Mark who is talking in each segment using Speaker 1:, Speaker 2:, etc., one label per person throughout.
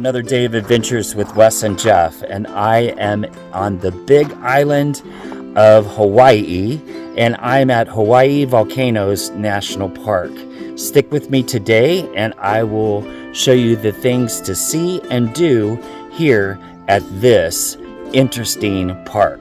Speaker 1: another day of adventures with Wes and Jeff, and I am on the big island of Hawaii, and I'm at Hawaii Volcanoes National Park. Stick with me today, and I will show you the things to see and do here at this interesting park.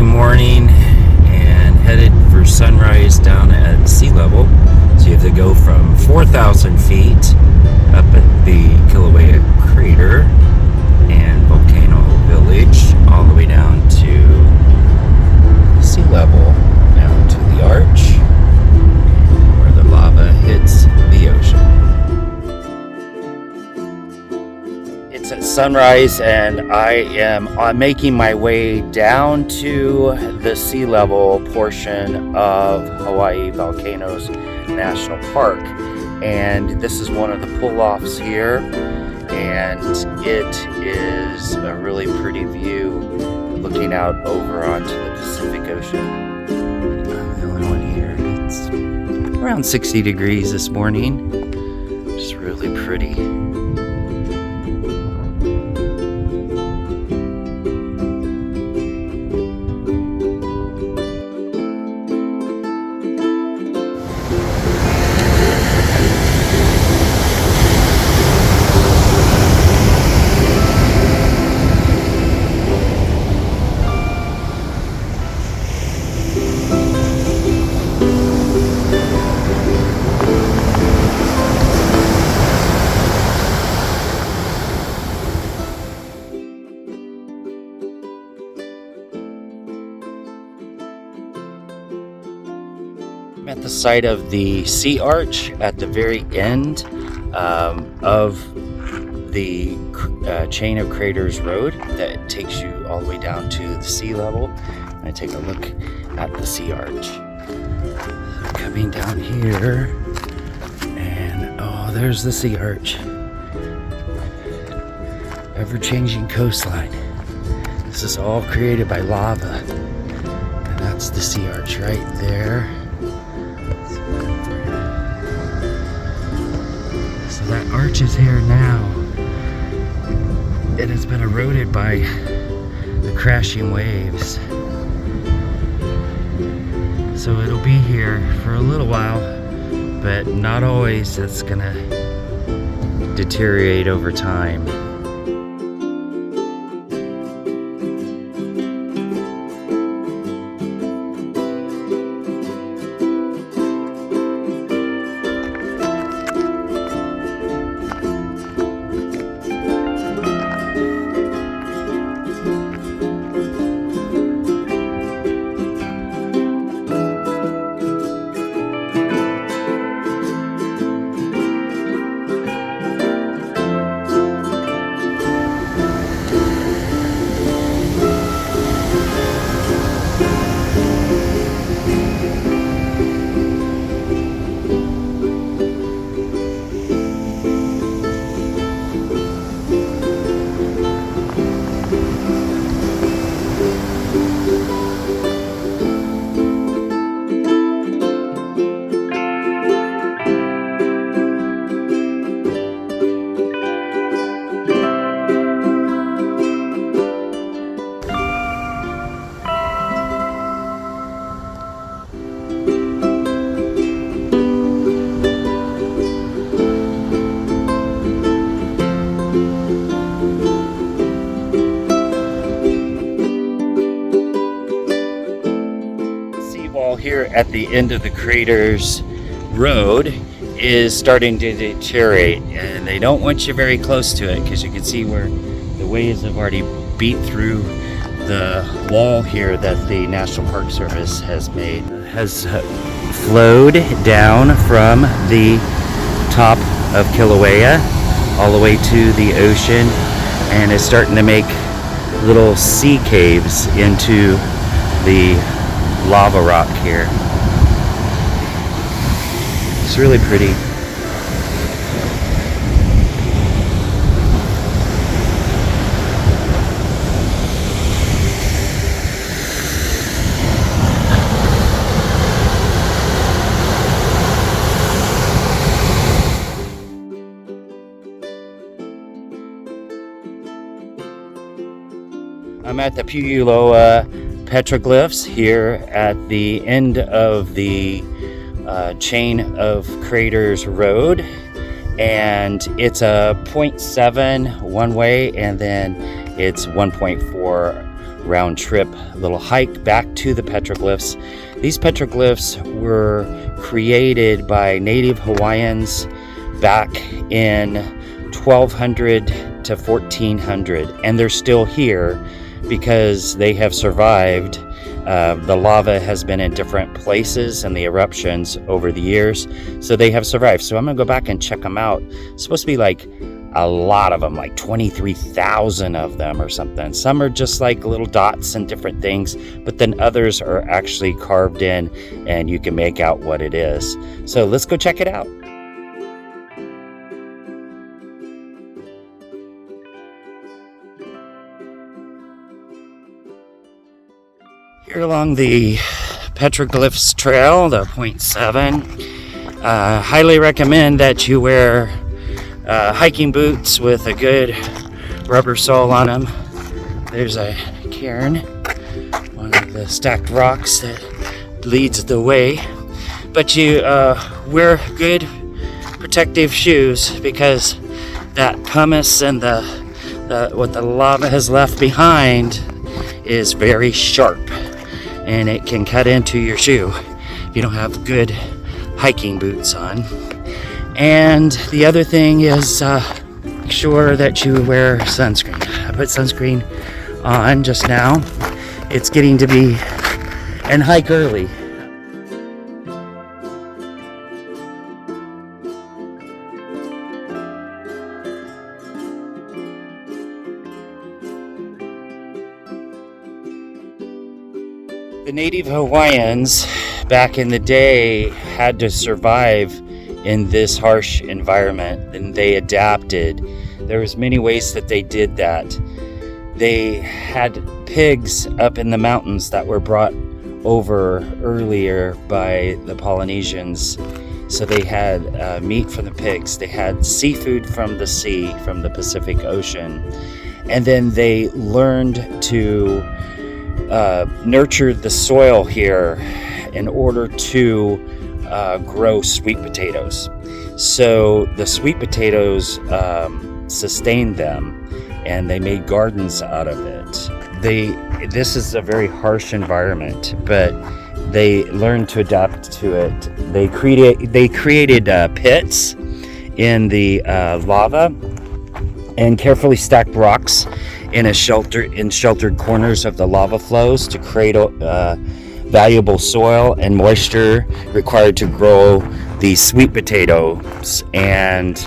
Speaker 1: Morning and headed for sunrise down at sea level. So you have to go from 4,000 feet up at the Kilauea Crater and Volcano Village all the way down to sea level, down to the arch where the lava hits the ocean. It's at sunrise and I am making my way down to the sea level portion of Hawaii Volcanoes National Park, and this is one of the pull-offs here, and it is a really pretty view looking out over onto the Pacific Ocean. I'm the only one here. It's around 60 degrees this morning. Just really pretty. I'm at the site of the sea arch at the very end of the chain of craters road that takes you all the way down to the sea level. And I take a look at the sea arch. So coming down here, and oh, there's the sea arch. Ever-changing coastline. This is all created by lava. And that's the sea arch right there. So that arch is here now. It has been eroded by the crashing waves. So it'll be here for a little while, but not always. It's gonna deteriorate over time. here at the end of the crater's road is starting to deteriorate, and they don't want you very close to it because you can see where the waves have already beat through the wall here that the National Park Service has made. It has flowed down from the top of Kilauea all the way to the ocean, and is starting to make little sea caves into the lava rock here. It's really pretty. I'm at the Kilauea petroglyphs here at the end of the chain of craters road, and it's a 0.7 one way, and then it's 1.4 round trip little hike back to the petroglyphs. These petroglyphs were created by native Hawaiians back in 1200 to 1400, and they're still here because they have survived. The lava has been in different places and the eruptions over the years, so they have survived. So I'm gonna go back and check them out. It's supposed to be like a lot of them, like 23,000 of them or something. Some are just like little dots and different things, but then others are actually carved in and you can make out what it is. So let's go check it out. Here along the petroglyphs trail, the 0.7, highly recommend that you wear hiking boots with a good rubber sole on them. There's a cairn, one of the stacked rocks that leads the way. But you wear good protective shoes because that pumice and what the lava has left behind is very sharp, and it can cut into your shoe if you don't have good hiking boots on. And the other thing is make sure that you wear sunscreen. I put sunscreen on just now. It's getting to be and hike early. The native Hawaiians back in the day had to survive in this harsh environment, and they adapted. There was many ways that they did that. They had pigs up in the mountains that were brought over earlier by the Polynesians. So they had meat from the pigs. They had seafood from the sea, from the Pacific Ocean. And then they learned to nurture the soil here in order to grow sweet potatoes. So the sweet potatoes sustained them, and they made gardens out of it. This is a very harsh environment, but they learned to adapt to it. They created pits in the lava and carefully stacked rocks in sheltered corners of the lava flows to create valuable soil and moisture required to grow these sweet potatoes. And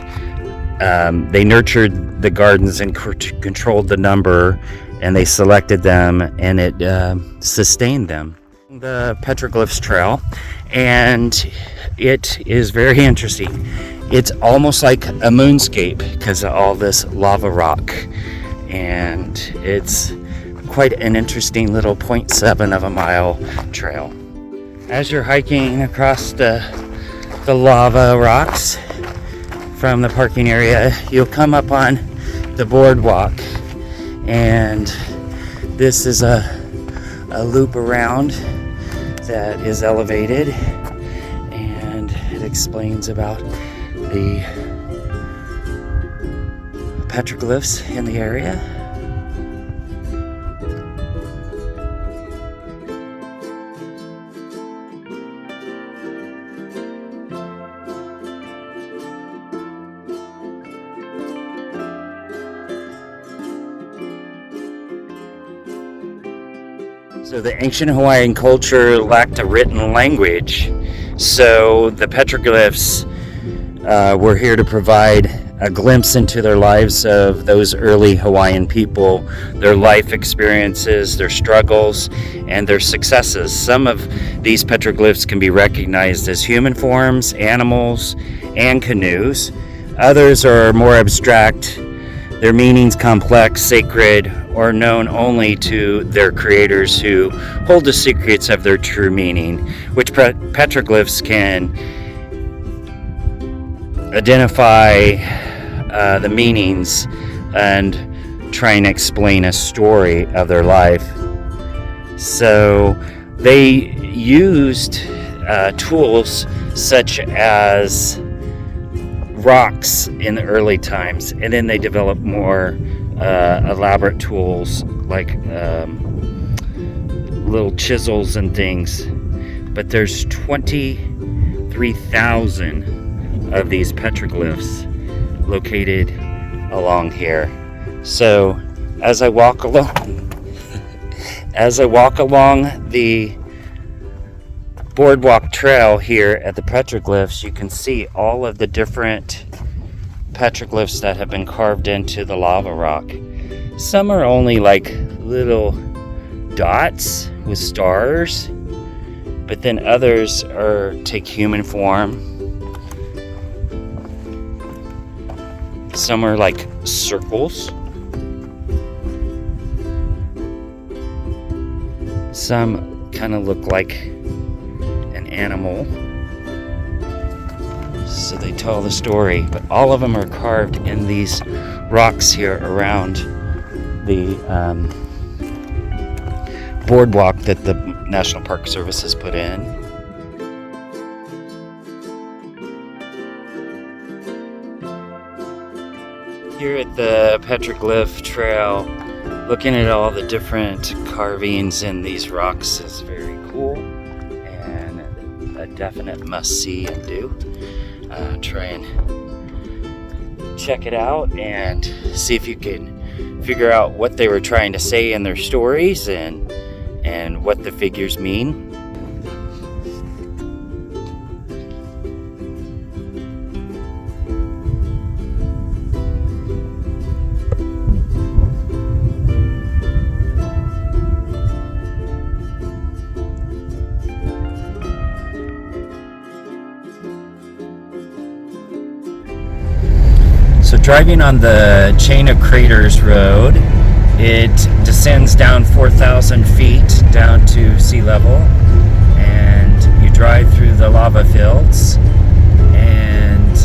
Speaker 1: they nurtured the gardens and controlled the number, and they selected them, and it sustained them. The petroglyphs trail, and it is very interesting. It's almost like a moonscape because of all this lava rock, and it's quite an interesting little 0.7 of a mile trail. As you're hiking across the lava rocks from the parking area, you'll come up on the boardwalk, and this is a loop around that is elevated, and it explains about the petroglyphs in the area. So the ancient Hawaiian culture lacked a written language. So the petroglyphs were here to provide a glimpse into their lives of those early Hawaiian people, their life experiences, their struggles, and their successes. Some of these petroglyphs can be recognized as human forms, animals, and canoes. Others are more abstract, their meanings complex, sacred, or known only to their creators who hold the secrets of their true meaning, which petroglyphs can identify the meanings and try and explain a story of their life. So they used tools such as rocks in the early times, and then they developed more elaborate tools like little chisels and things. But there's 23,000 of these petroglyphs located along here. So as I walk along the boardwalk trail here at the petroglyphs, you can see all of the different petroglyphs that have been carved into the lava rock. Some are only like little dots with stars, but then others take human form. Some are like circles. Some kind of look like an animal. So they tell the story, but all of them are carved in these rocks here around the boardwalk that the National Park Service has put in. Here at the Petroglyph Trail, looking at all the different carvings in these rocks is very cool and a definite must-see and do. Try and check it out and see if you can figure out what they were trying to say in their stories and what the figures mean. So driving on the Chain of Craters Road, it descends down 4,000 feet down to sea level, and you drive through the lava fields, and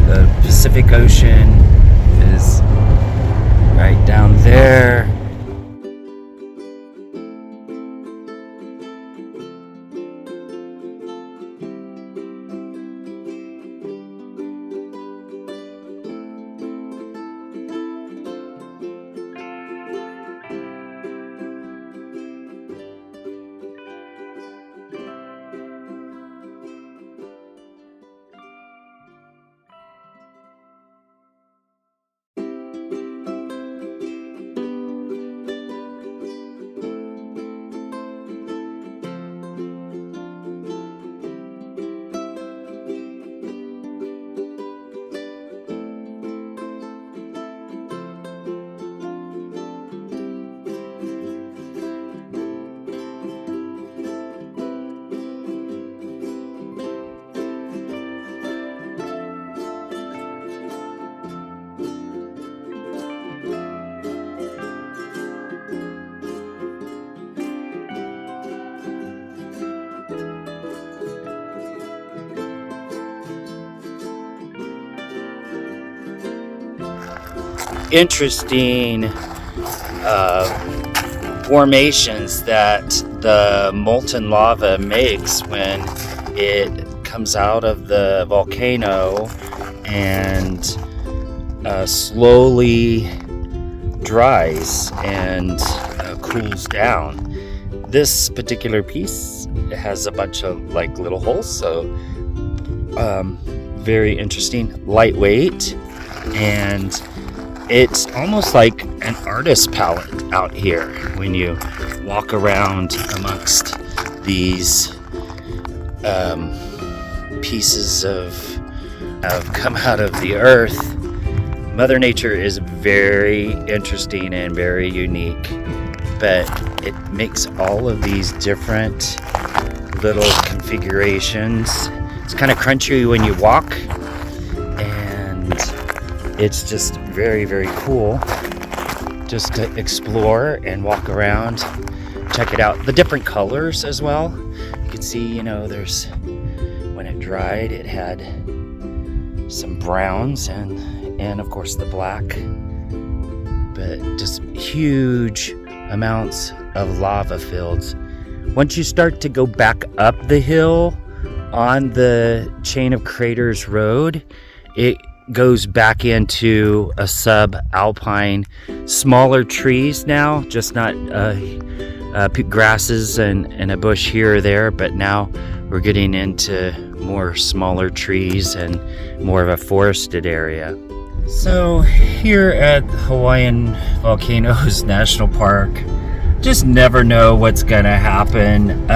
Speaker 1: the Pacific Ocean is right down there. Interesting formations that the molten lava makes when it comes out of the volcano and slowly dries and cools down. This particular piece has a bunch of like little holes, so very interesting, lightweight, and it's almost like an artist palette out here when you walk around amongst these pieces of come out of the earth. Mother Nature is very interesting and very unique, but it makes all of these different little configurations. It's kind of crunchy when you walk, and it's just very, very cool just to explore and walk around, check it out. The different colors as well. You can see, there's, when it dried, it had some browns and of course the black, but just huge amounts of lava fields. Once you start to go back up the hill on the Chain of Craters Road, it goes back into a subalpine, smaller trees now, just not grasses and a bush here or there, but now we're getting into more smaller trees and more of a forested area. So here at Hawaiian Volcanoes National Park, just never know what's gonna happen.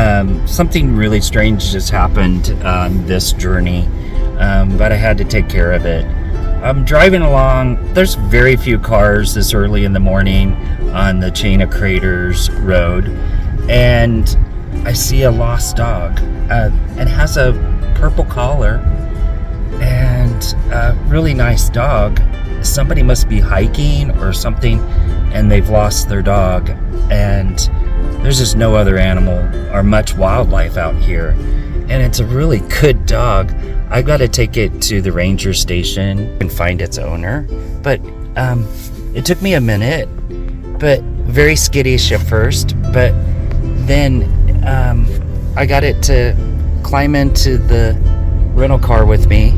Speaker 1: Something really strange just happened on this journey, but I had to take care of it. I'm driving along. There's very few cars this early in the morning on the Chain of Craters Road, and I see a lost dog. It has a purple collar and a really nice dog. Somebody must be hiking or something, and they've lost their dog, and there's just no other animal or much wildlife out here, and it's a really good dog. I got to take it to the ranger station and find its owner, but it took me a minute, but very skittish at first, but then I got it to climb into the rental car with me,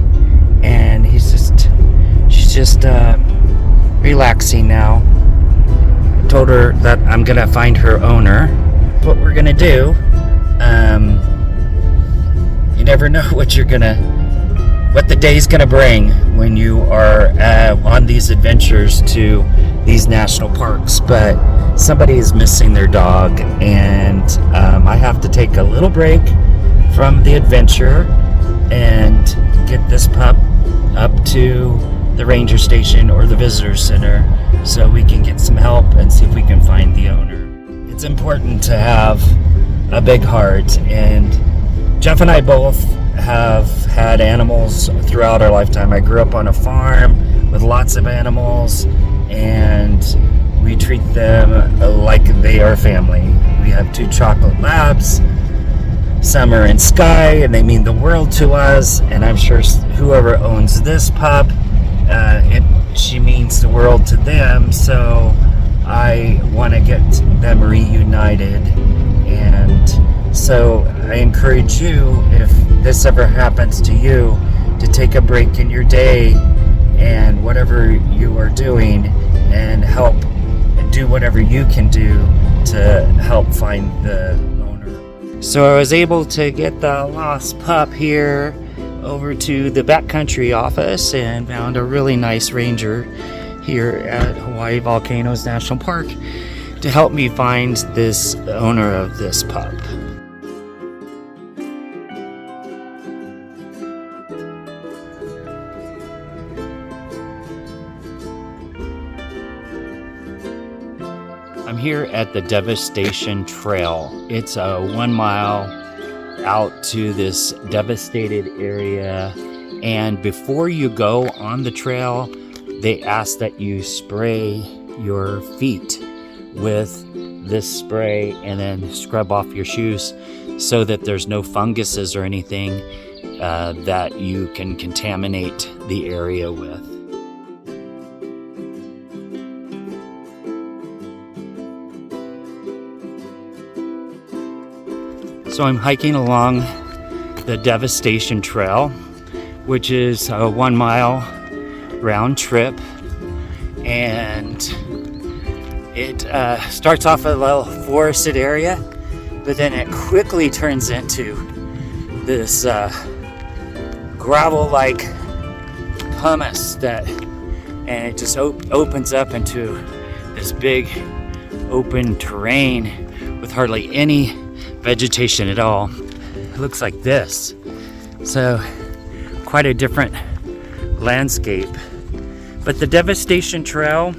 Speaker 1: and she's just relaxing now. I told her that I'm gonna find her owner. What we're gonna do, you never know what the day's gonna bring when you are on these adventures to these national parks, but somebody is missing their dog, and I have to take a little break from the adventure and get this pup up to the ranger station or the visitor center so we can get some help and see if we can find the owner. It's important to have a big heart, and Jeff and I both have had animals throughout our lifetime. I grew up on a farm with lots of animals, and we treat them like they are family. We have 2 chocolate labs, Summer and Sky, and they mean the world to us, and I'm sure whoever owns this pup, she means the world to them, so I want to get them reunited. And so I encourage you, if this ever happens to you, to take a break in your day and whatever you are doing and help do whatever you can do to help find the owner. So I was able to get the lost pup here over to the backcountry office and found a really nice ranger here at Hawaii Volcanoes National Park to help me find this owner of this pup. I'm here at the Devastation Trail. It's a 1 mile out to this devastated area, and before you go on the trail, they ask that you spray your feet with this spray and then scrub off your shoes so that there's no funguses or anything that you can contaminate the area with. So I'm hiking along the Devastation Trail, which is a 1 mile round trip, and it starts off a little forested area, but then it quickly turns into this gravel-like pumice that and it just opens up into this big open terrain with hardly any vegetation at all. It looks like this. So quite a different landscape. But the Devastation Trail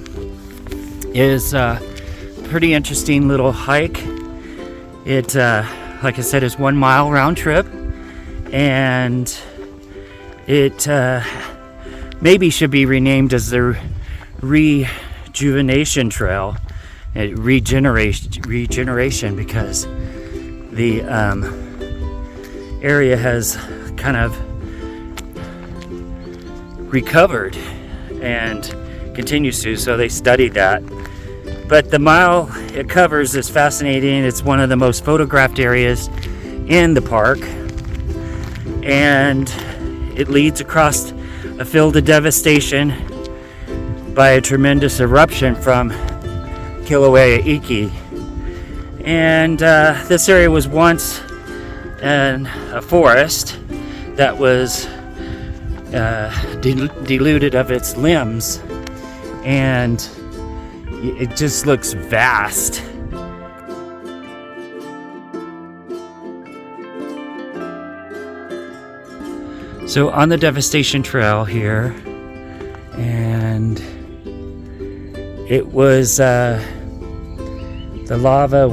Speaker 1: is a pretty interesting little hike. It, like I said, is 1 mile round trip, and it maybe should be renamed as the Rejuvenation Trail. Regeneration, because the area has kind of recovered and continues to, so they studied that. But the mile it covers is fascinating. It's one of the most photographed areas in the park, and it leads across a field of devastation by a tremendous eruption from Kilauea Crater. And this area was once a forest that was deluded of its limbs, and it just looks vast. So on the Devastation Trail here, and it was the lava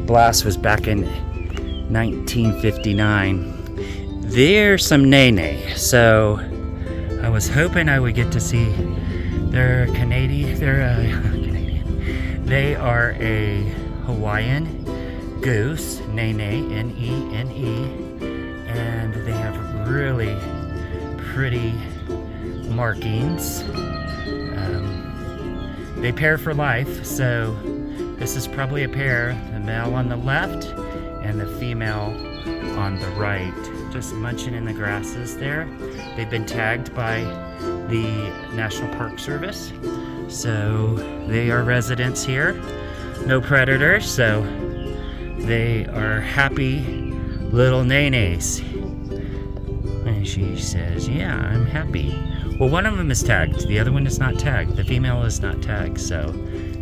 Speaker 1: blast was back in 1959. There's some nene, so I was hoping I would get to see. They're Canadian. They are a Hawaiian goose, nene, N-E-N-E, and they have really pretty markings. They pair for life, so this is probably a pair, the male on the left and the female on the right, just munching in the grasses there. They've been tagged by the National Park Service, so they are residents here. No predators, so they are happy little nenes. And she says, yeah, I'm happy. Well, one of them is tagged, the other one is not tagged. The female is not tagged, so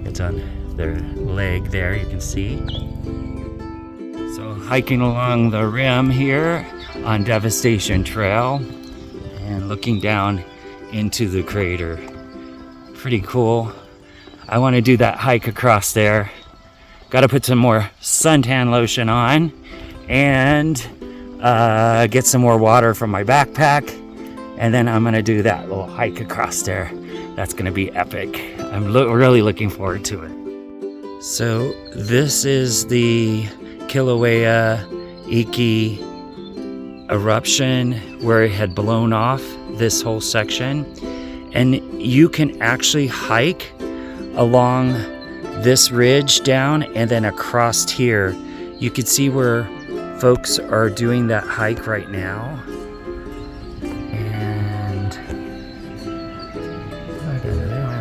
Speaker 1: it's on their leg there, you can see. So hiking along the rim here on Devastation Trail and looking down into the crater. Pretty cool. I want to do that hike across there. Got to put some more suntan lotion on and get some more water from my backpack, and then I'm going to do that little hike across there. That's going to be epic. I'm really looking forward to it. So this is the Kilauea Crater eruption where it had blown off this whole section, and you can actually hike along this ridge down and then across here. You can see where folks are doing that hike right now, and there they are.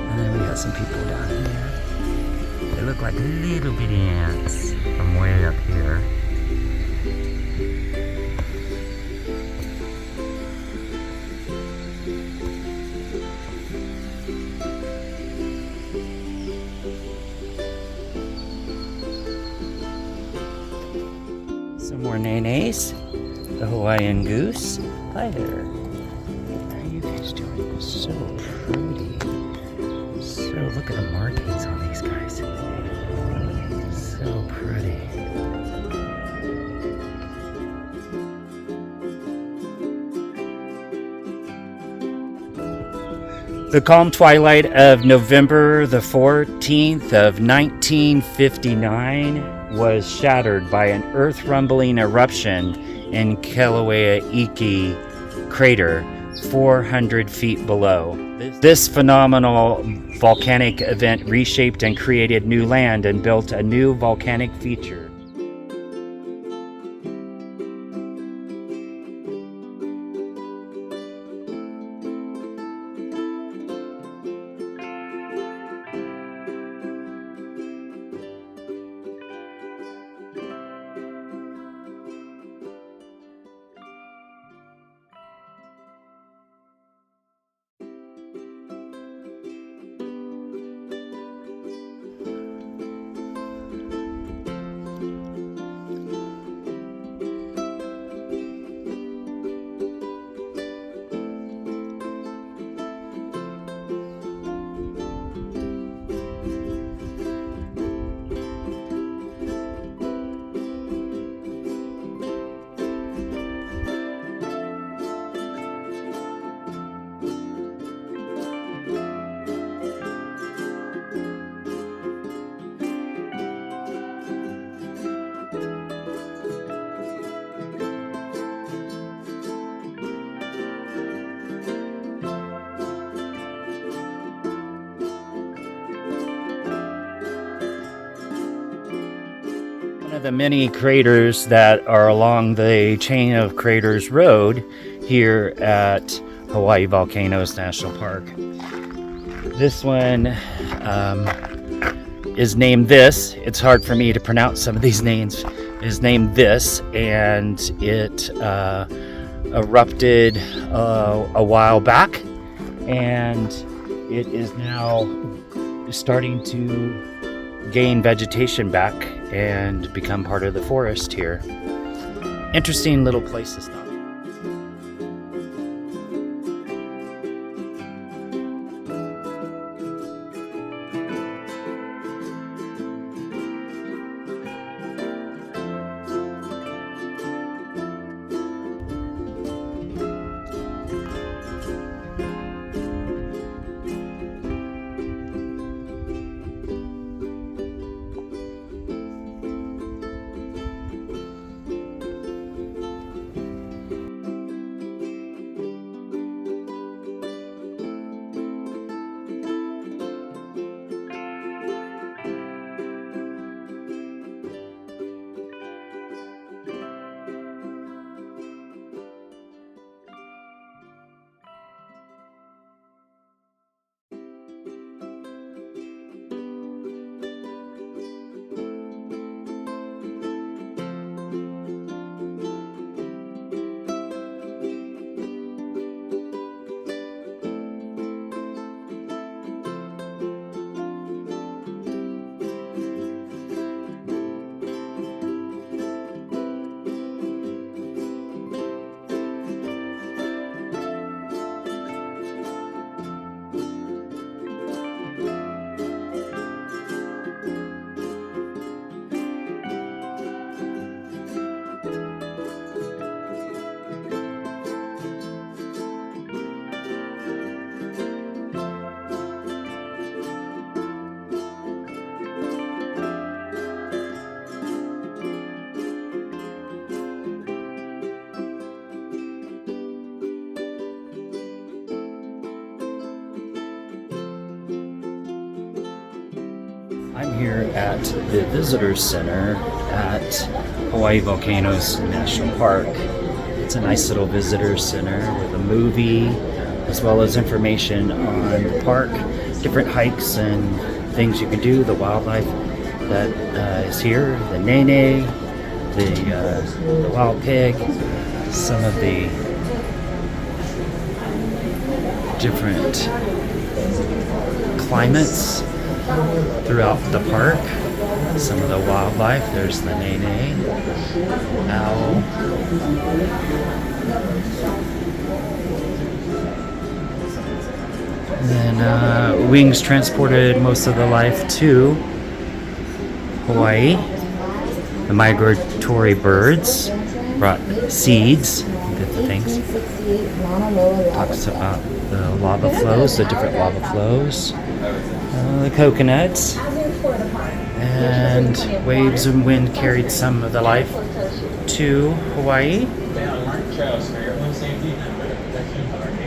Speaker 1: And then we got some people down here. They look like little bitty ants from way up here. Some more nenes, the Hawaiian goose. Hi there. How are you guys doing? So pretty. So look at the markings on these guys. So pretty. The calm twilight of November the 14th of 1959 was shattered by an earth-rumbling eruption in Kilauea Crater, 400 feet below. This phenomenal volcanic event reshaped and created new land and built a new volcanic feature. the many craters that are along the chain of craters road here at Hawaii Volcanoes National Park. This one is named this. It's hard for me to pronounce some of these names. Is named this, and it erupted a while back, and it is now starting to gain vegetation back and become part of the forest here. Interesting little place to stop. I'm here at the Visitor Center at Hawaii Volcanoes National Park. It's a nice little visitor center with a movie as well as information on the park, different hikes and things you can do, the wildlife that is here, the nene, the wild pig, some of the different climates throughout the park, some of the wildlife. There's the nene, owl, and then wings transported most of the life to Hawaii. The migratory birds brought seeds, different things. Talks about the lava flows, the different lava flows. The coconuts, and waves and wind carried some of the life to Hawaii.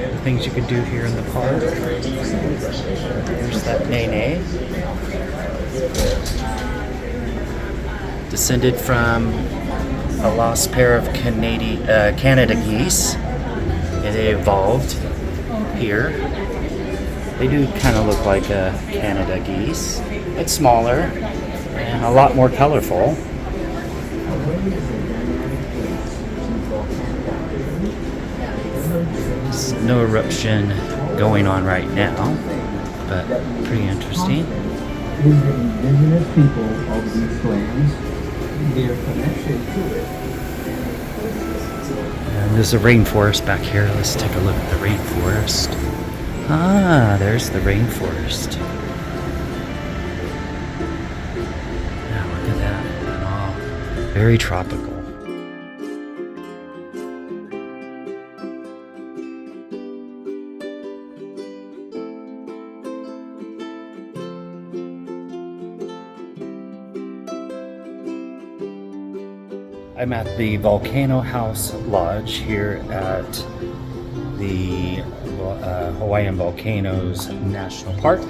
Speaker 1: The things you could do here in the park. There's that nene. Descended from a lost pair of Canada geese. It evolved here. They do kind of look like Canada geese. It's smaller and a lot more colorful. There's no eruption going on right now, but pretty interesting.
Speaker 2: The indigenous people of these lands, their connection to it.
Speaker 1: And there's a rainforest back here. Let's take a look at the rainforest. Ah, there's the rainforest. Now look at that. Oh, very tropical. I'm at the Volcano House Lodge here at the Hawaiian Volcanoes National Park,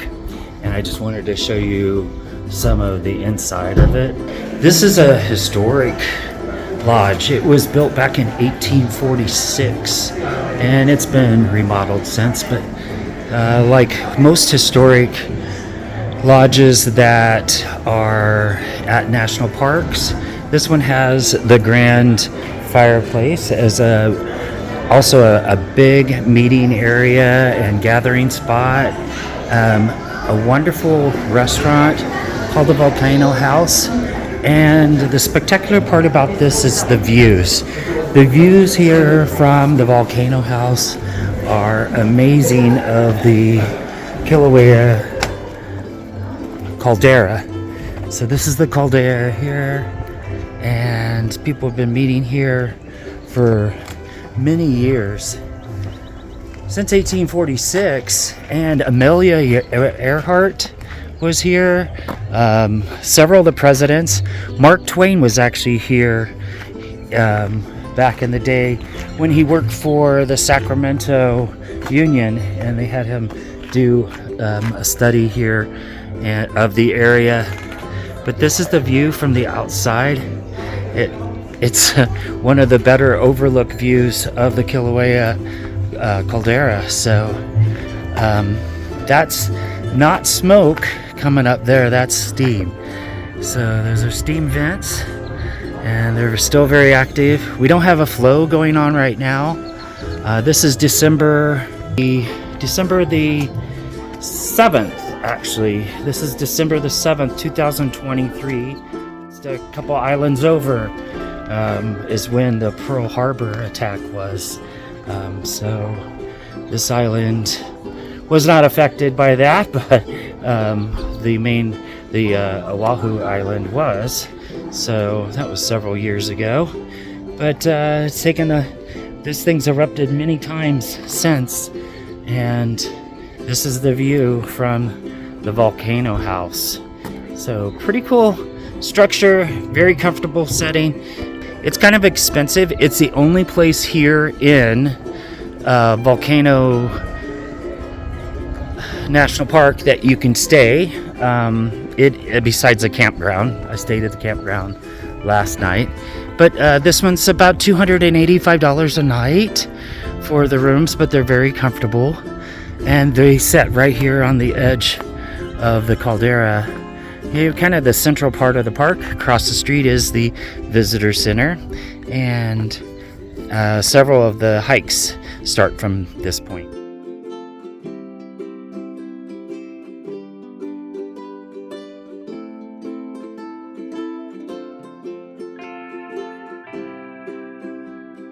Speaker 1: and I just wanted to show you some of the inside of it. This is a historic lodge. It was built back in 1846 and it's been remodeled since, but like most historic lodges that are at national parks, this one has the grand fireplace as also a big meeting area and gathering spot. A wonderful restaurant called the Volcano House. And the spectacular part about this is the views. The views here from the Volcano House are amazing of the Kilauea Caldera. So this is the caldera here, and people have been meeting here for many years, since 1846, and Amelia Earhart was here. Several of the presidents. Mark Twain was actually here back in the day when he worked for the Sacramento Union, and they had him do a study here of the area. But this is the view from the outside. It's one of the better overlook views of the Kilauea caldera. So that's not smoke coming up there, that's steam. So those are steam vents, and they're still very active. We don't have a flow going on right now. This is December the 7th, actually. This is December the 7th, 2023. Just a couple islands over is when the Pearl Harbor attack was. So this island was not affected by that, but the Oahu Island was. So that was several years ago. But it's taken this thing's erupted many times since, and this is the view from the Volcano House. So pretty cool structure, very comfortable setting. It's kind of expensive. It's the only place here in Volcano National Park that you can stay. Besides the campground. I stayed at the campground last night. But this one's about $285 a night for the rooms, but they're very comfortable. And they set right here on the edge of the caldera. You know, kind of the central part of the park. Across the street is the visitor center, and several of the hikes start from this point.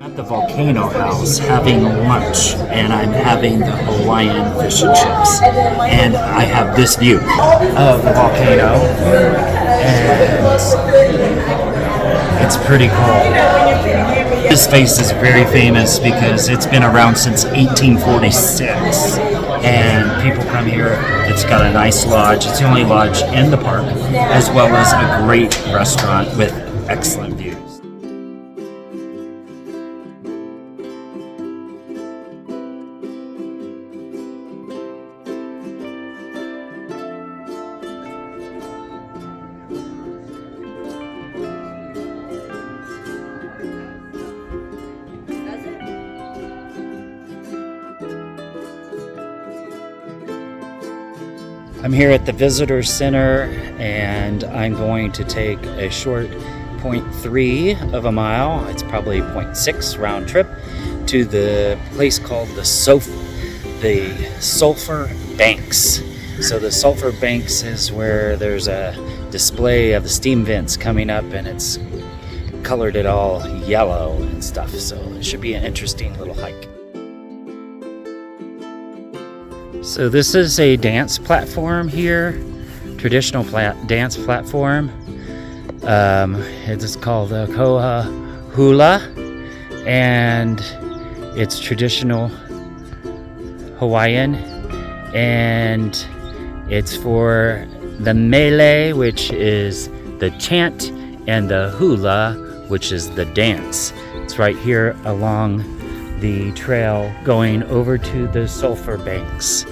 Speaker 1: At the Volcano House having lunch, and I'm having the Hawaiian fish and chips, and I have this view of the volcano, and it's pretty cool. This space is very famous because it's been around since 1846, and people come here. It's got a nice lodge. It's the only lodge in the park, as well as a great restaurant with excellent views. I'm here at the Visitor Center, and I'm going to take a short 0.3 of a mile, it's probably 0.6 round trip, to the place called the Sulphur Banks. So the Sulphur Banks is where there's a display of the steam vents coming up, and it's colored it all yellow and stuff. So it should be an interesting little hike. So this is a dance platform here, traditional dance platform. It is called the Koha Hula, and it's traditional Hawaiian, and it's for the mele, which is the chant, and the hula, which is the dance. It's right here along the trail going over to the Sulphur Banks.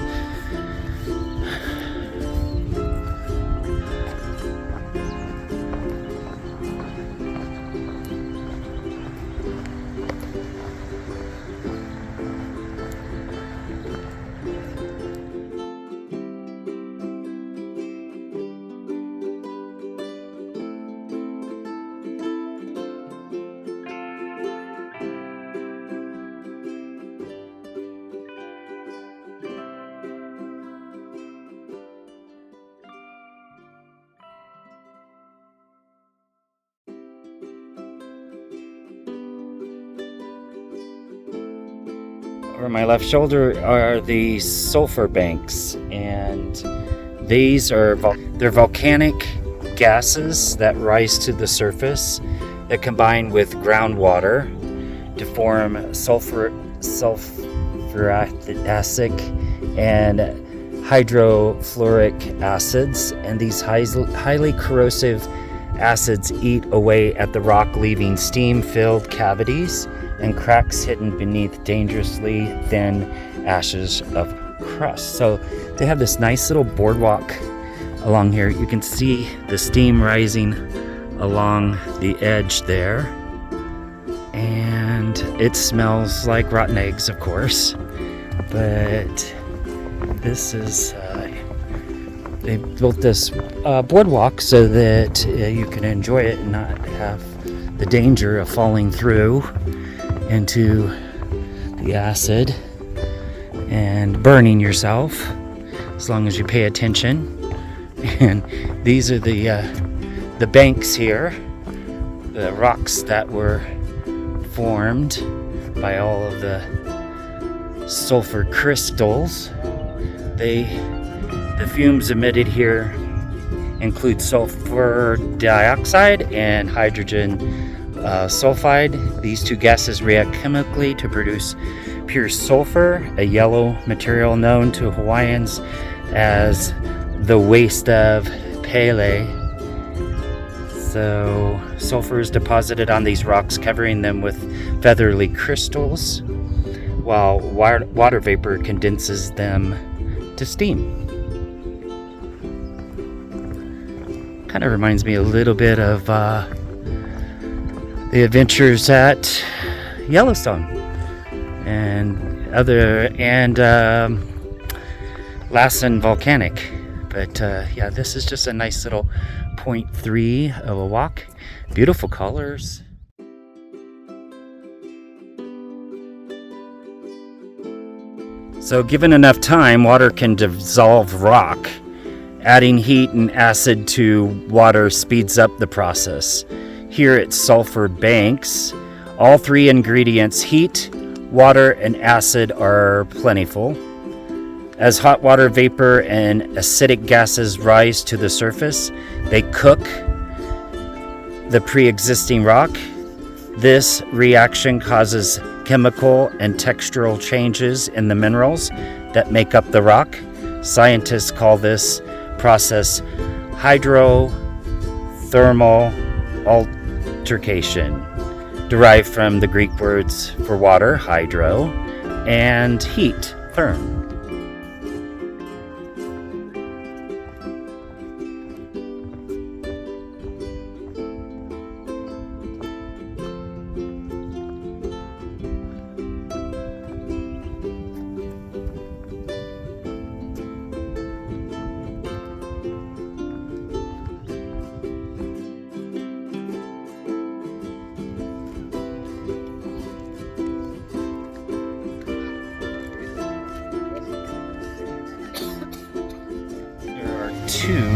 Speaker 1: Over my left shoulder are the sulfur banks, and these are they're volcanic gases that rise to the surface that combine with groundwater to form sulfuric acid and hydrofluoric acids, and these highly corrosive acids eat away at the rock, leaving steam-filled cavities and cracks hidden beneath dangerously thin ashes of crust. So they have this nice little boardwalk along here. You can see the steam rising along the edge there, and it smells like rotten eggs, of course, but this is they built this boardwalk so that you can enjoy it and not have the danger of falling through into the acid and burning yourself, as long as you pay attention. And these are the banks here, the rocks that were formed by all of the sulfur crystals. The fumes emitted here include sulfur dioxide and hydrogen sulfide. These two gases react chemically to produce pure sulfur, a yellow material known to Hawaiians as the waste of Pele. So sulfur is deposited on these rocks, covering them with feathery crystals, while water vapor condenses them to steam. Kind of reminds me a little bit of the adventures at Yellowstone and Lassen Volcanic. But yeah, this is just a nice little 0.3 of a walk. Beautiful colors. So given enough time, water can dissolve rock. Adding heat and acid to water speeds up the process. Here at Sulfur Banks, all three ingredients, heat, water, and acid, are plentiful. As hot water vapor and acidic gases rise to the surface, they cook the pre-existing rock. This reaction causes chemical and textural changes in the minerals that make up the rock. Scientists call this process hydrothermal alteration, derived from the Greek words for water, hydro, and heat, therm. Two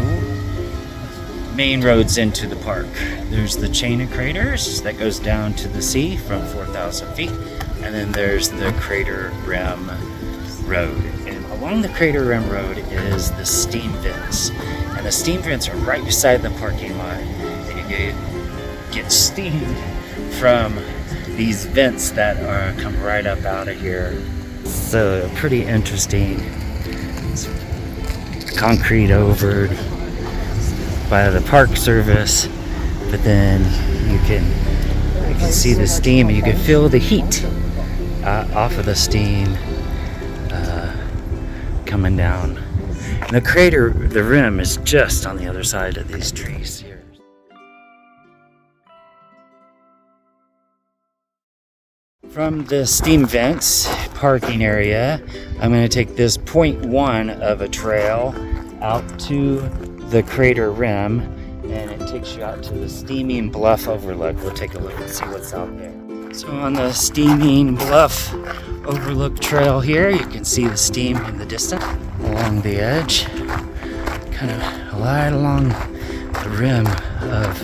Speaker 1: main roads into the park. There's the chain of craters that goes down to the sea from 4,000 feet, and then there's the Crater Rim Road. And along the Crater Rim Road is the steam vents, and the steam vents are right beside the parking lot, and you get steam from these vents that come right up out of here. So pretty interesting. Concrete overed by the Park Service, but then you can see the steam, and you can feel the heat off of the steam coming down. And the rim is just on the other side of these trees here. From the steam vents parking area, I'm going to take this 0.1 of a trail out to the crater rim, and it takes you out to the Steaming Bluff overlook. We'll take a look and see what's out there. So on the Steaming Bluff overlook trail here, you can see the steam in the distance along the edge, kind of right along the rim of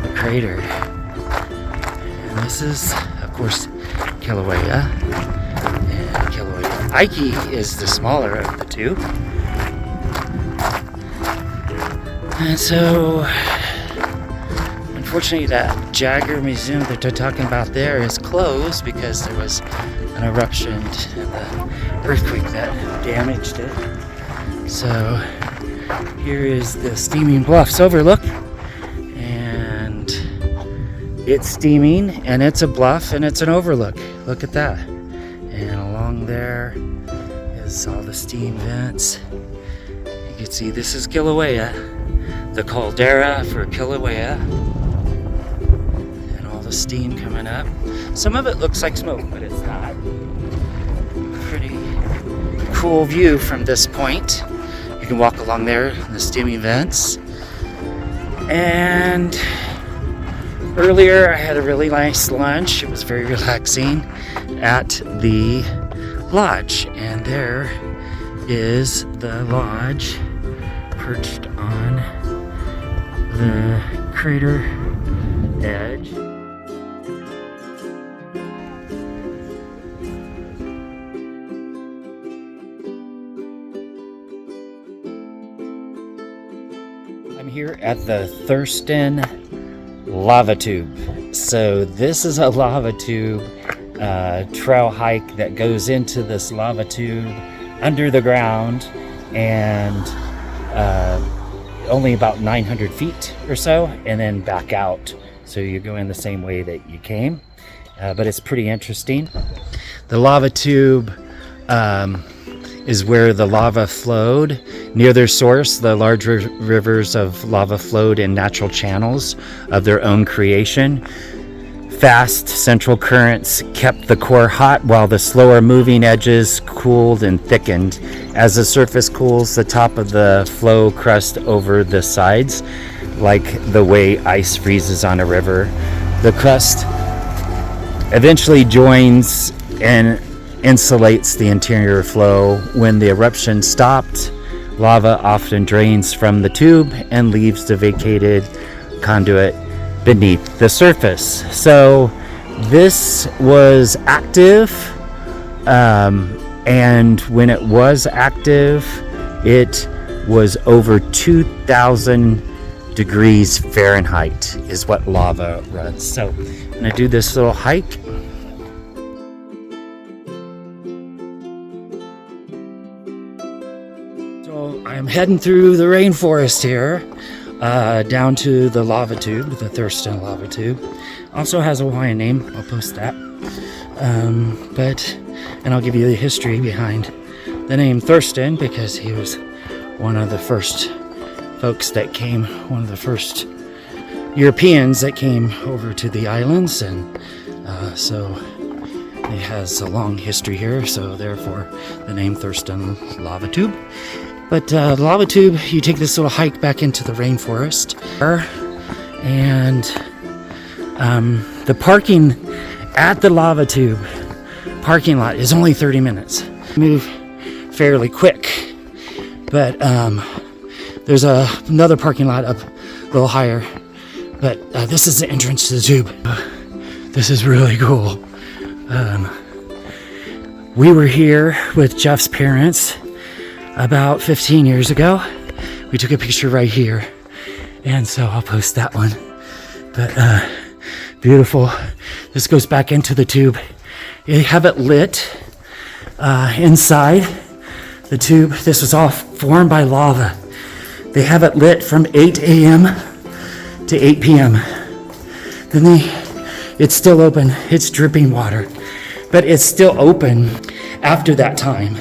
Speaker 1: the crater. And this is, of course, Kilauea, Kilauea. Ike is the smaller of the two. And so, unfortunately, that Jagger Museum that they're talking about there is closed because there was an eruption and the earthquake that damaged it. So, here is the Steaming Bluffs overlook. And it's steaming, and it's a bluff, and it's an overlook. Look at that. And along there is all the steam vents. You can see this is Kilauea, the caldera for Kilauea. And all the steam coming up. Some of it looks like smoke, but it's not. Pretty cool view from this point. You can walk along there in the steaming vents. And earlier I had a really nice lunch. It was very relaxing at the lodge. And there is the lodge perched on the crater edge. I'm here at the Thurston Lava Tube. So this is a lava tube trail hike that goes into this lava tube under the ground, and only about 900 feet or so, and then back out. So you go in the same way that you came, but it's pretty interesting. The lava tube is where the lava flowed. Near their source, the large rivers of lava flowed in natural channels of their own creation. Fast central currents kept the core hot while the slower moving edges cooled and thickened. As the surface cools, the top of the flow crust over the sides, like the way ice freezes on a river. The crust eventually joins and insulates the interior flow. When the eruption stopped, lava often drains from the tube and leaves the vacated conduit beneath the surface. So this was active, and when it was active, it was over 2,000 degrees Fahrenheit is what lava runs. So I'm gonna do this little hike. So I'm heading through the rainforest here, down to the lava tube, the Thurston lava tube. Also has a Hawaiian name, I'll post that. And I'll give you the history behind the name Thurston, because he was one of the first folks that came, one of the first Europeans that came over to the islands, and so it has a long history here, so therefore the name Thurston Lava Tube. But the lava tube, you take this little hike back into the rainforest, and the parking at the lava tube parking lot is only 30 minutes. Move fairly quick, but there's another parking lot up a little higher, but this is the entrance to the tube. This is really cool. We were here with Jeff's parents about 15 years ago. We took a picture right here, and so I'll post that one. But beautiful. This goes back into the tube. They have it lit inside the tube. This was all formed by lava. They have it lit from 8 a.m. to 8 p.m. Then it's still open. It's dripping water, but it's still open after that time,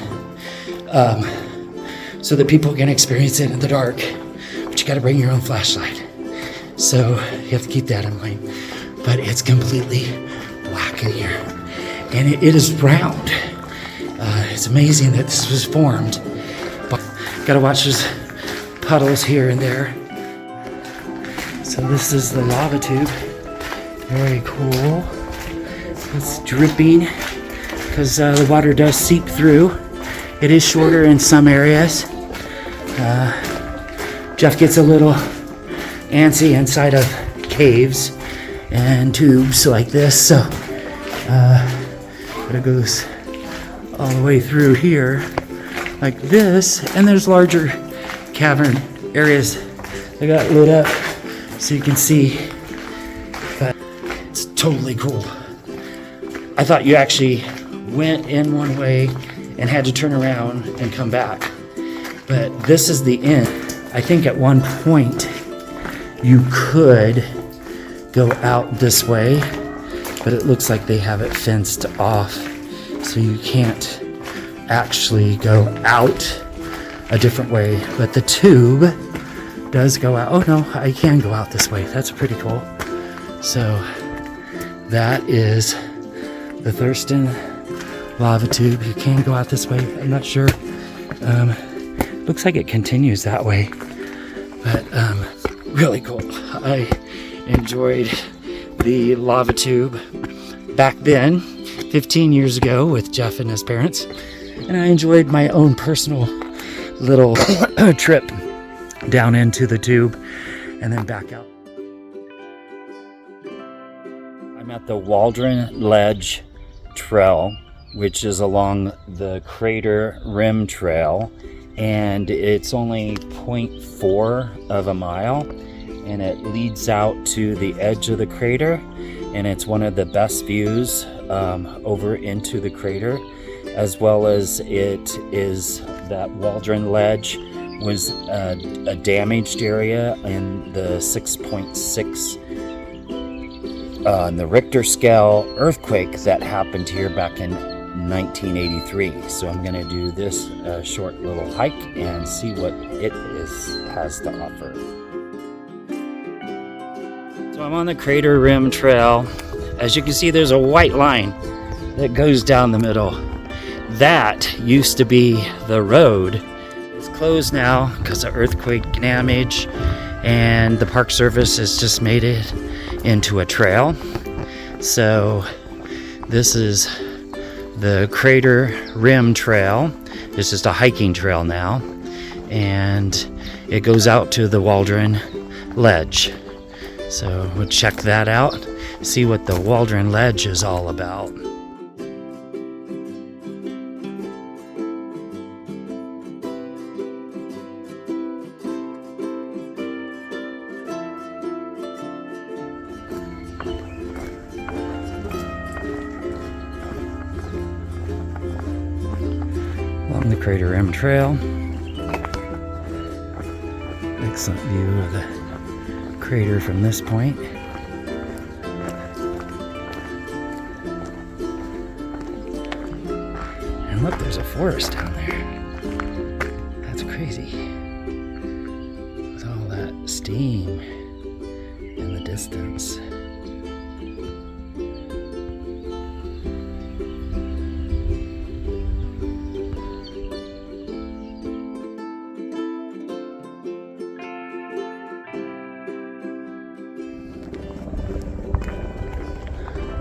Speaker 1: so that people can experience it in the dark. But you got to bring your own flashlight, so you have to keep that in mind. But it's completely black in here, and it is round. It's amazing that this was formed. But got to watch those puddles here and there. So this is the lava tube. Very cool. It's dripping because the water does seep through. It is shorter in some areas. Jeff gets a little antsy inside of caves and tubes like this, so but it goes all the way through here like this, and there's larger cavern areas that got lit up so you can see. But it's totally cool. I thought you actually went in one way and had to turn around and come back, but this is the end. I think at one point you could go out this way, but it looks like they have it fenced off, so you can't actually go out a different way. But the tube does go out. Oh no, I can go out this way. That's pretty cool. So that is the Thurston lava tube. You can go out this way. I'm not sure. Looks like it continues that way, but really cool. I enjoyed the lava tube back then 15 years ago with Jeff and his parents, and I enjoyed my own personal little trip down into the tube and then back out. I'm at the Waldron Ledge Trail, which is along the Crater Rim Trail, and it's only 0.4 of a mile, and it leads out to the edge of the crater, and it's one of the best views over into the crater, as well as it is that Waldron Ledge was a damaged area in the 6.6 on the Richter scale earthquake that happened here back in 1983. So I'm going to do this short little hike and see what it has to offer. So I'm on the Crater Rim Trail. As you can see, there's a white line that goes down the middle. That used to be the road. It's closed now because of earthquake damage, and the Park Service has just made it into a trail. So this is the Crater Rim Trail. It's just a hiking trail now, and it goes out to the Waldron Ledge. So we'll check that out, see what the Waldron Ledge is all about. Along the Crater Rim Trail. Excellent view of the crater from this point. And look, there's a forest down there. That's crazy. With all that steam in the distance.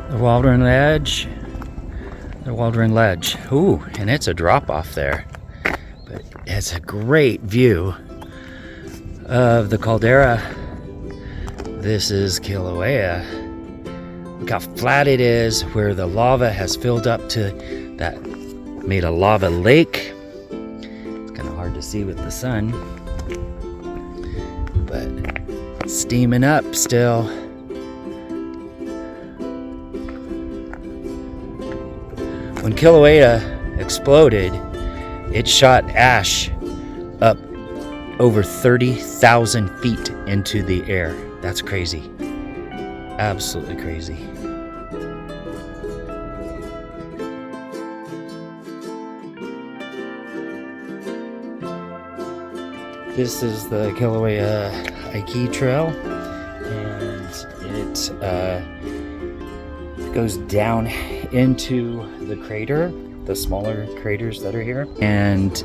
Speaker 1: The Waldron Ledge. Ooh, and it's a drop off there. But it's a great view of the caldera. This is Kilauea. Look how flat it is, where the lava has filled up to that, made a lava lake. It's kind of hard to see with the sun, but steaming up still. When Kilauea exploded, it shot ash up over 30,000 feet into the air. That's crazy. Absolutely crazy. This is the Kilauea Hiking Trail, and it goes down into the crater, the smaller craters that are here. And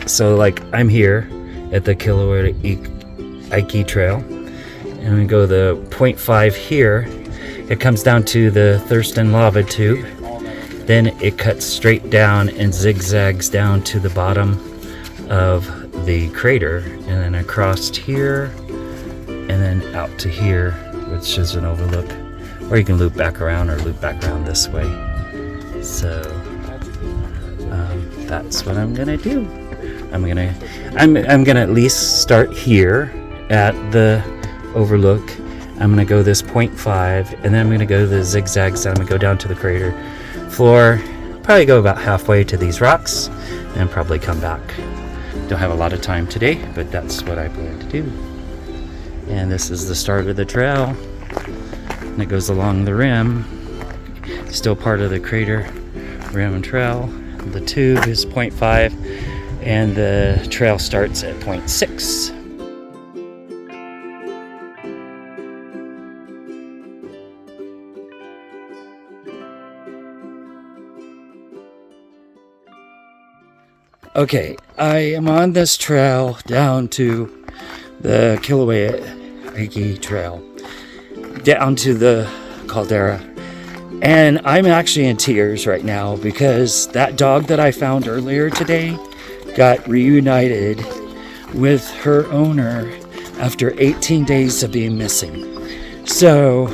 Speaker 1: so like I'm here at the Kilauea Hiking Trail, and we go the 0.5 here. It comes down to the Thurston lava tube. Then it cuts straight down and zigzags down to the bottom of the crater, and then across here, and then out to here, which is an overlook. Or you can loop back around or loop back around this way. So that's what I'm gonna do. I'm gonna at least start here at the overlook. I'm gonna go this 0.5, and then I'm gonna go to the zigzags, and I'm gonna go down to the crater floor, probably go about halfway to these rocks, and probably come back. Don't have a lot of time today, but that's what I plan to do. And this is the start of the trail, and it goes along the rim, still part of the crater rim and trail. The tube is 0.5, and the trail starts at 0.6. Okay, I am on this trail down to the Kilauea Trail, down to the caldera, and I'm actually in tears right now because that dog that I found earlier today got reunited with her owner after 18 days of being missing. So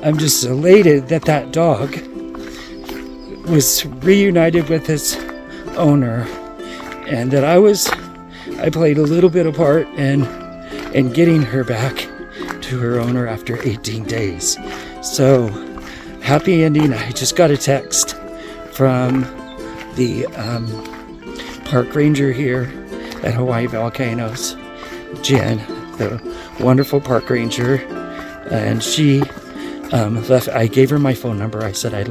Speaker 1: I'm just elated that that dog was reunited with his owner, and that I played a little bit of part in getting her back to her owner after 18 days. So happy ending. I just got a text from the park ranger here at Hawaii Volcanoes, Jen, the wonderful park ranger, and she left. I gave her my phone number. I said I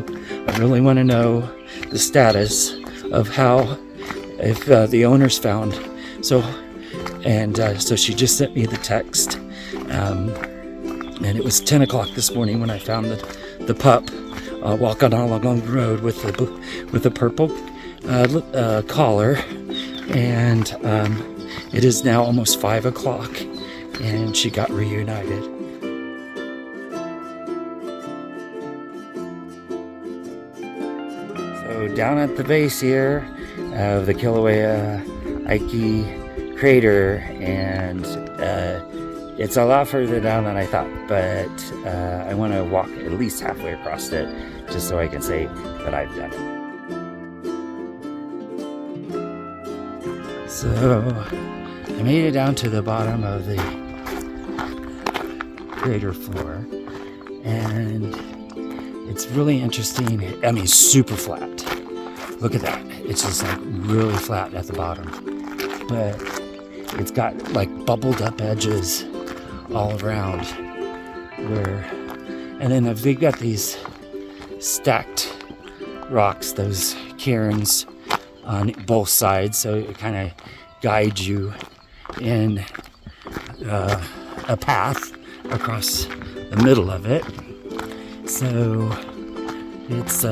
Speaker 1: really want to know the status of how, if the owner's found. So she just sent me the text, and it was 10 o'clock this morning when I found the pup walking along the road with the purple collar, and it is now almost 5 o'clock, and she got reunited. So down at the base here of the Kilauea Crater, and it's a lot further down than I thought, but I want to walk at least halfway across it just so I can say that I've done it. So I made it down to the bottom of the crater floor, and it's really interesting. I mean, super flat. Look at that. It's just like really flat at the bottom, but it's got like bubbled up edges all around and then they've got these stacked rocks, those cairns on both sides, so it kind of guides you in a path across the middle of it. So it's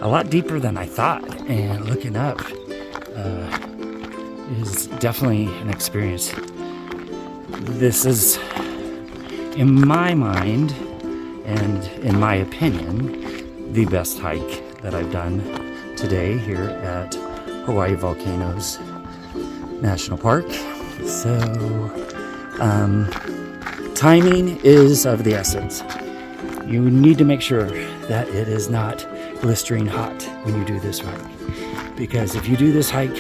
Speaker 1: a lot deeper than I thought, and looking up is definitely an experience. This is, in my mind and in my opinion, the best hike that I've done today here at Hawaii Volcanoes National Park. So timing is of the essence. You need to make sure that it is not blistering hot when you do this hike, because if you do this hike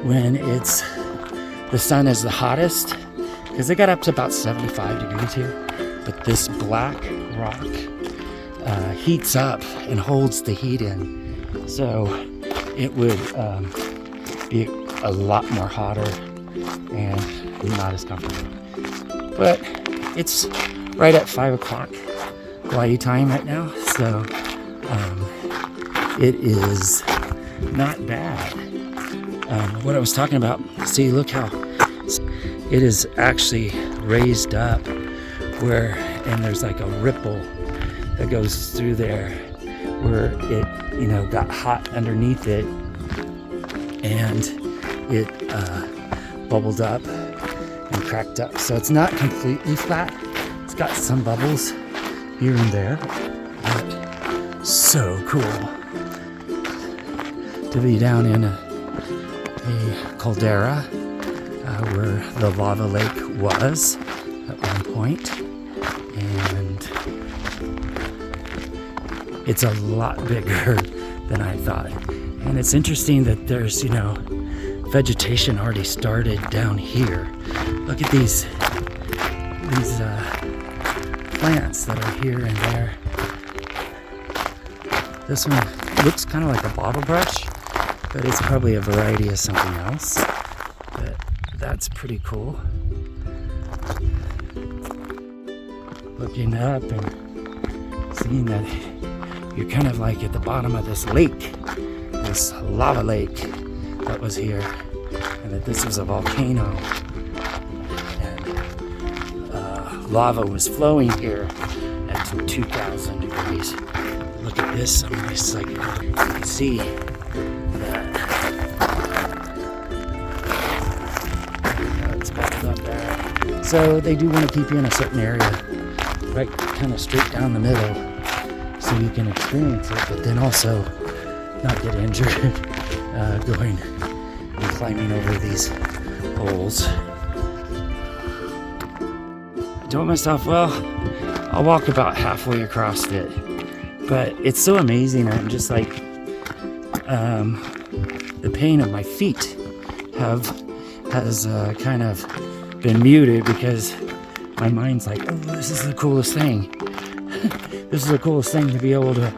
Speaker 1: when the sun is the hottest, because it got up to about 75 degrees here, but this black rock heats up and holds the heat in, so it would be a lot more hotter and not as comfortable. But it's right at 5 o'clock Hawaii time right now, so it is not bad. What I was talking about, see, look how it is actually raised up and there's like a ripple that goes through there where it, got hot underneath it, and it bubbled up and cracked up. So it's not completely flat. It's got some bubbles here and there, but so cool to be down in a caldera where the lava lake was at one point, and it's a lot bigger than I thought. And it's interesting that there's, you know, vegetation already started down here. Look at these plants that are here and there. This one looks kind of like a bottle brush, but it's probably a variety of something else. But that's pretty cool. Looking up and seeing that you're kind of like at the bottom of this lake, this lava lake that was here, and that this was a volcano, and lava was flowing here at some 2,000 degrees. Look at this, it's like you can see that it's backed up there. So they do want to keep you in a certain area, right, kind of straight down the middle, so you can experience it, but then also not get injured going and climbing over these holes. I told myself, well, I'll walk about halfway across it, but it's so amazing. I'm just like, the pain of my feet has kind of been muted because my mind's like, oh, this is the coolest thing. This is the coolest thing to be able to,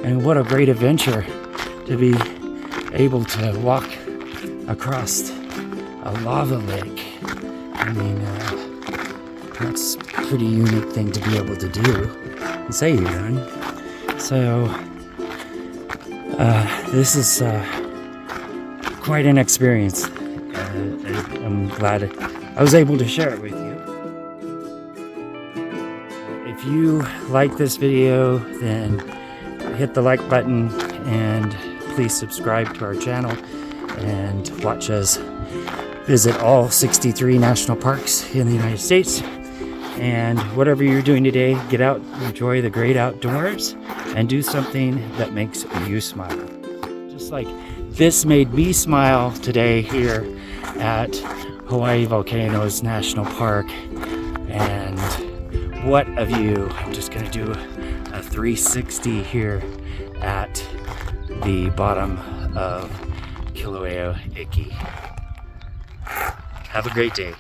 Speaker 1: and what a great adventure to be able to walk across a lava lake. I mean, that's a pretty unique thing to be able to do and say you've done. So, this is quite an experience. I'm glad I was able to share it with you. If you like this video, then hit the like button and please subscribe to our channel and watch us visit all 63 national parks in the United States. And whatever you're doing today, get out, enjoy the great outdoors, and do something that makes you smile. Just like this made me smile today here at Hawaii Volcanoes National Park. And what of you? I'm just gonna do a 360 here at the bottom of Kilauea Crater. Have a great day.